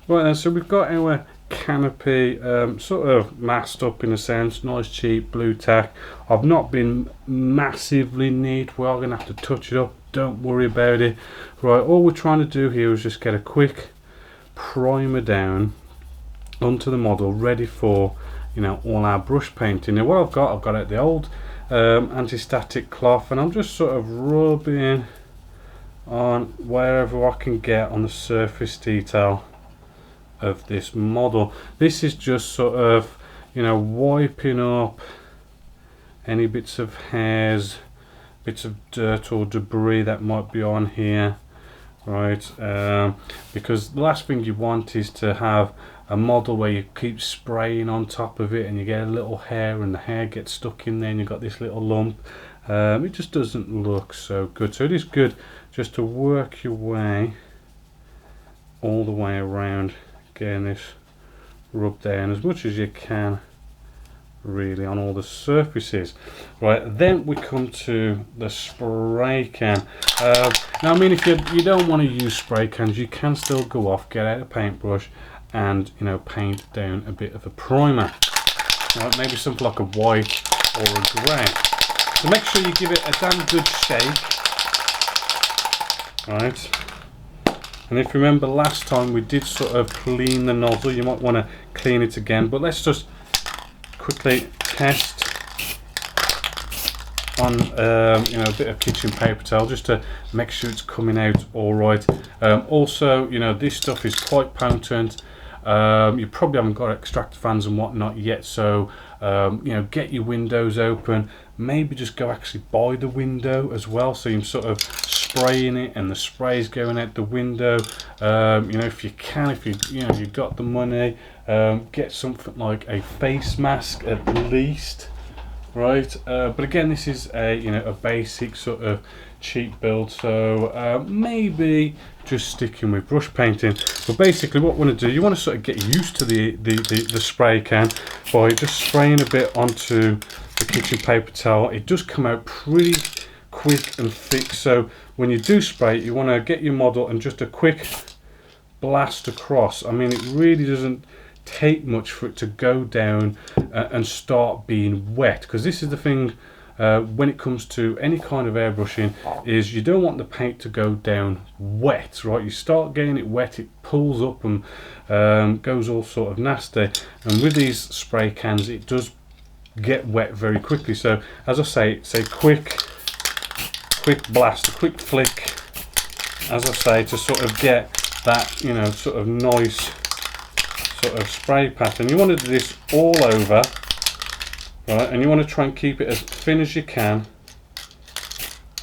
Right then, so we've got our canopy sort of masked up in a sense, nice cheap blue tack. I've not been massively neat, we are going to have to touch it up, don't worry about it. Right, all we're trying to do here is just get a quick primer down onto the model, ready for, you know, all our brush painting. Now what I've got out the old anti-static cloth, and I'm just sort of rubbing on wherever I can get on the surface detail of this model. This is just sort of, you know, wiping up any bits of hairs, bits of dirt or debris that might be on here, right? Because the last thing you want is to have a model where you keep spraying on top of it and you get a little hair and the hair gets stuck in there and you've got this little lump. It just doesn't look so good. So it is good just to work your way all the way around, getting this rubbed down as much as you can really on all the surfaces. Right, then we come to the spray can. Now I mean, if you don't want to use spray cans, you can still go off, get out a paintbrush and, you know, paint down a bit of a primer. Right, maybe something like a white or a grey. So make sure you give it a damn good shake. Right. And if you remember last time we did sort of clean the nozzle, you might want to clean it again, but let's just quickly test on you know, a bit of kitchen paper towel just to make sure it's coming out all right. Also, you know, this stuff is quite potent. You probably haven't got extractor fans and whatnot yet, so you know, get your windows open, maybe just go actually by the window as well, so you're sort of spraying it and the spray is going out the window. You know, if you can, if you've got the money, get something like a face mask at least, right? But again, this is a, you know, a basic sort of cheap build, so maybe just sticking with brush painting. But basically what we want to do, you want to sort of get used to the spray can by just spraying a bit onto the kitchen paper towel. It does come out pretty quick and thick, so when you do spray it, you want to get your model and just a quick blast across. I mean, it really doesn't take much for it to go down and start being wet, because this is the thing when it comes to any kind of airbrushing, is you don't want the paint to go down wet, right? You start getting it wet, it pulls up and goes all sort of nasty, and with these spray cans it does get wet very quickly. So as I say quick blast, a quick flick, as I say, to sort of get that, you know, sort of nice sort of spray pattern. You want to do this all over, right, and you want to try and keep it as thin as you can,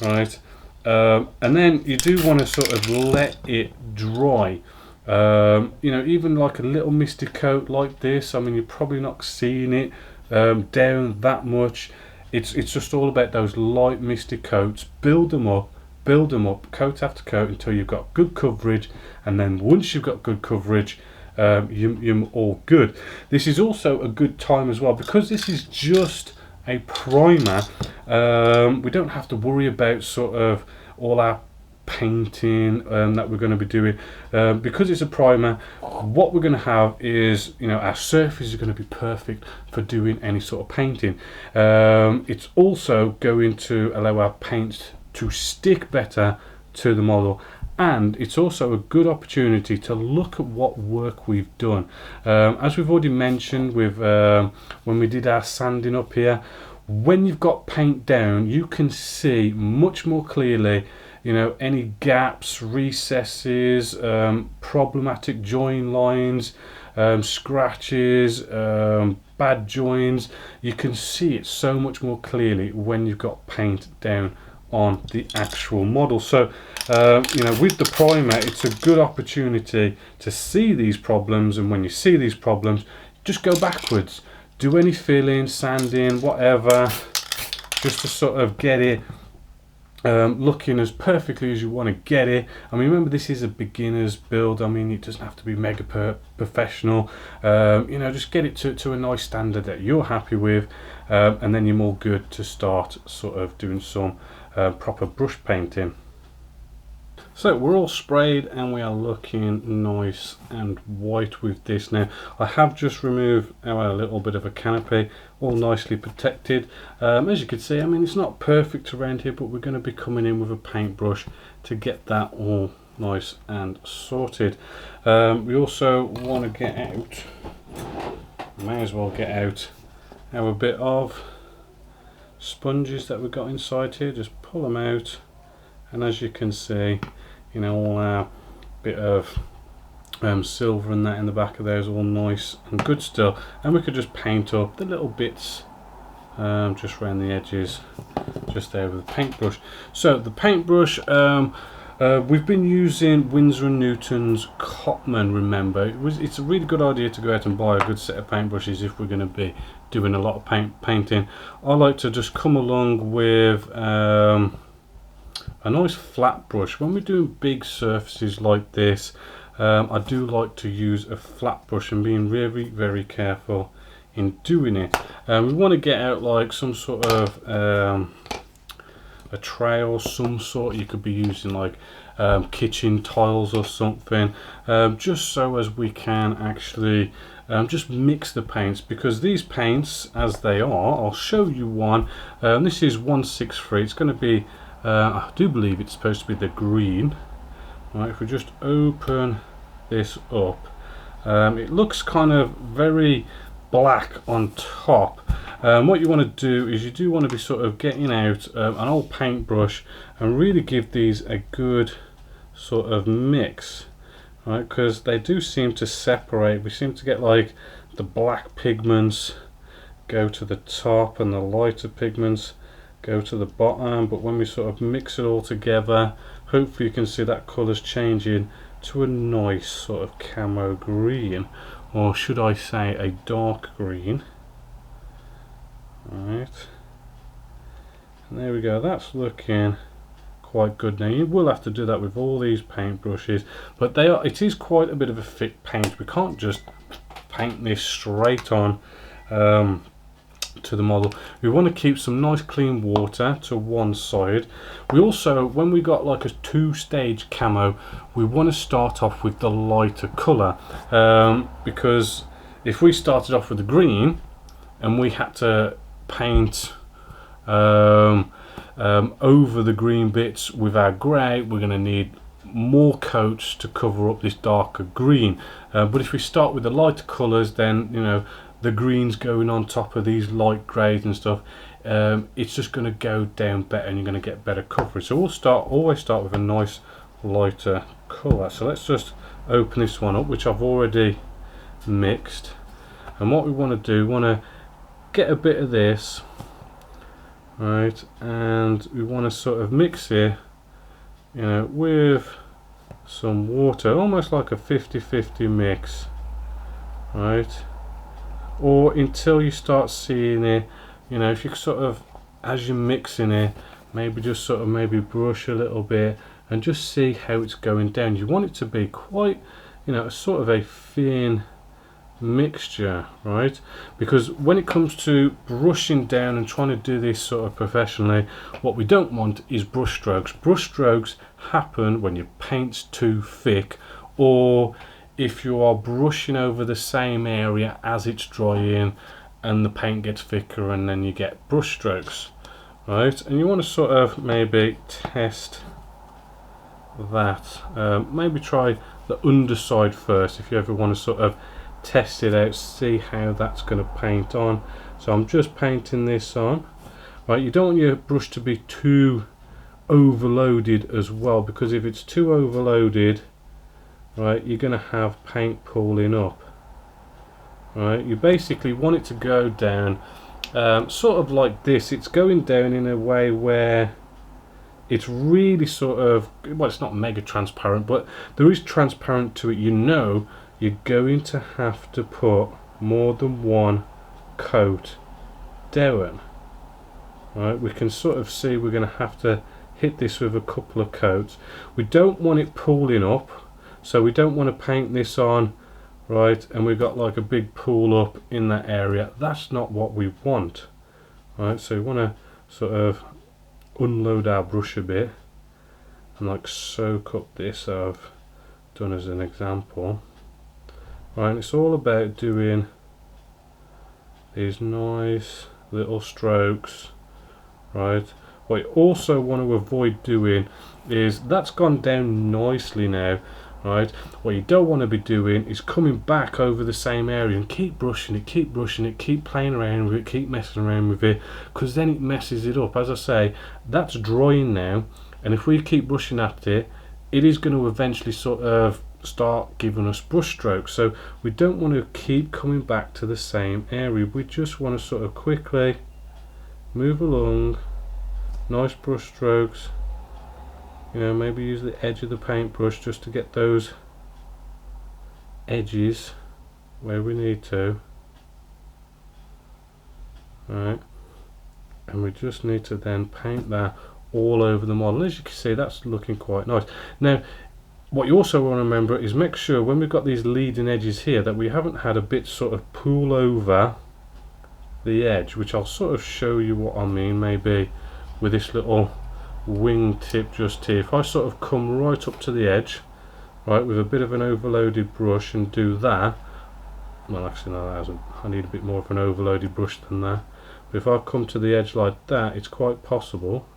right, and then you do want to sort of let it dry. You know, even like a little misty coat like this, I mean, you're probably not seeing it down that much. It's just all about those light misty coats. Build them up, coat after coat, until you've got good coverage, and then once you've got good coverage, you're all good. This is also a good time as well, because this is just a primer. We don't have to worry about sort of all our painting that we're going to be doing, because it's a primer. What we're going to have is, you know, our surface is going to be perfect for doing any sort of painting. It's also going to allow our paints to stick better to the model, and it's also a good opportunity to look at what work we've done. As we've already mentioned with when we did our sanding up here, when you've got paint down, you can see much more clearly, you know, any gaps, recesses, problematic join lines, scratches, bad joins. You can see it so much more clearly when you've got paint down on the actual model. So you know, with the primer, it's a good opportunity to see these problems, and when you see these problems, just go backwards, do any filling, sanding, whatever, just to sort of get it looking as perfectly as you want to get it. I mean, remember, this is a beginner's build. I mean, it doesn't have to be mega professional. You know, just get it to a nice standard that you're happy with, and then you're more good to start sort of doing some proper brush painting. So we're all sprayed and we are looking nice and white with this now. I have just removed our little bit of a canopy, all nicely protected. As you can see, I mean, it's not perfect around here, but we're going to be coming in with a paintbrush to get that all nice and sorted. We also want to get out, may as well get out our bit of sponges that we've got inside here. Just pull them out, and as you can see, you know, all our bit of silver and that in the back of there is all nice and good still, and we could just paint up the little bits just around the edges just there with the paintbrush. So the paintbrush, we've been using Winsor & Newton's Cotman, remember. It's a really good idea to go out and buy a good set of paintbrushes if we're going to be doing a lot of painting. I like to just come along with a nice flat brush. When we're doing big surfaces like this, I do like to use a flat brush and being very, very careful in doing it. We want to get out like some sort of a trail, some sort. You could be using like kitchen tiles or something, just so as we can actually just mix the paints, because these paints, as they are, I'll show you one. This is 163. It's going to be I do believe it's supposed to be the green. Right, if we just open this up, it looks kind of very black on top. What you want to do is you do want to be sort of getting out an old paintbrush and really give these a good sort of mix, right? Because they do seem to separate. We seem to get like the black pigments go to the top and the lighter pigments go to the bottom, but when we sort of mix it all together, hopefully you can see that colour's changing to a nice sort of camo green, or should I say a dark green. Right, and there we go, that's looking quite good. Now you will have to do that with all these paintbrushes, but it is quite a bit of a thick paint. We can't just paint this straight on to the model. We want to keep some nice clean water to one side. We also, when we got like a two-stage camo, we want to start off with the lighter colour, because if we started off with the green and we had to paint over the green bits with our grey, we're going to need more coats to cover up this darker green. But if we start with the lighter colours, then you know, the greens going on top of these light greys and stuff, it's just going to go down better and you're going to get better coverage. So we'll always start with a nice lighter colour. So let's just open this one up, which I've already mixed. And what we want to do, we want to get a bit of this, right, and we want to sort of mix it, you know, with some water, almost like a 50-50 mix, right? Or until you start seeing it, you know, if you sort of, as you're mixing it, maybe just sort of maybe brush a little bit and just see how it's going down. You want it to be quite, you know, sort of a thin mixture, right? Because when it comes to brushing down and trying to do this sort of professionally, what we don't want is brush strokes. Brush strokes happen when your paint's too thick, or if you are brushing over the same area as it's drying and the paint gets thicker, and then you get brush strokes, right? And you want to sort of maybe test that. Maybe try the underside first if you ever want to sort of test it out, see how that's going to paint on. So I'm just painting this on, right? You don't want your brush to be too overloaded as well, because if it's too overloaded, right, you're going to have paint pooling up, right? You basically want it to go down sort of like this. It's going down in a way where it's really sort of, well, it's not mega transparent, but there is transparent to it. You know, you're going to have to put more than one coat down, right? We can sort of see we're going to have to hit this with a couple of coats. We don't want it pooling up, so we don't want to paint this on, right, and we've got like a big pool up in that area. That's not what we want, right? So we want to sort of unload our brush a bit, and like soak up this I've done as an example. Right, it's all about doing these nice little strokes. Right, what you also want to avoid doing is, that's gone down nicely now. Right, what you don't want to be doing is coming back over the same area and keep brushing it, keep playing around with it, keep messing around with it, because then it messes it up. As I say, that's drying now, and if we keep brushing at it, it is going to eventually sort of start giving us brush strokes. So we don't want to keep coming back to the same area. We just want to sort of quickly move along, nice brush strokes. You know, maybe use the edge of the paintbrush just to get those edges where we need to. Right, and we just need to then paint that all over the model. As you can see, that's looking quite nice. Now, what you also want to remember is make sure when we've got these leading edges here that we haven't had a bit sort of pool over the edge, which I'll sort of show you what I mean maybe with this little wing tip just here. If I sort of come right up to the edge, right, with a bit of an overloaded brush and do that, well actually no, that hasn't, I need a bit more of an overloaded brush than that, but if I come to the edge like that, it's quite possible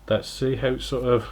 that, see how it sort of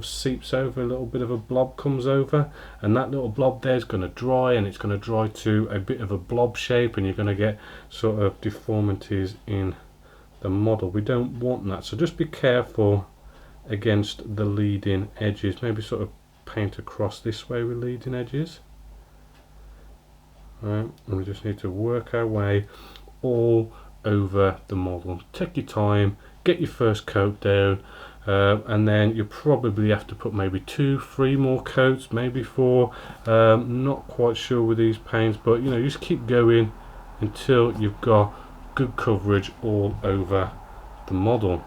seeps over, a little bit of a blob comes over, and that little blob there is going to dry, and it's going to dry to a bit of a blob shape, and you're going to get sort of deformities in the model. We don't want that, so just be careful against the leading edges. Maybe sort of paint across this way with leading edges. Right, and we just need to work our way all over the model. Take your time, get your first coat down, and then you probably have to put maybe 2-3 more coats, maybe 4, not quite sure with these paints, but you know, just keep going until you've got good coverage all over the model.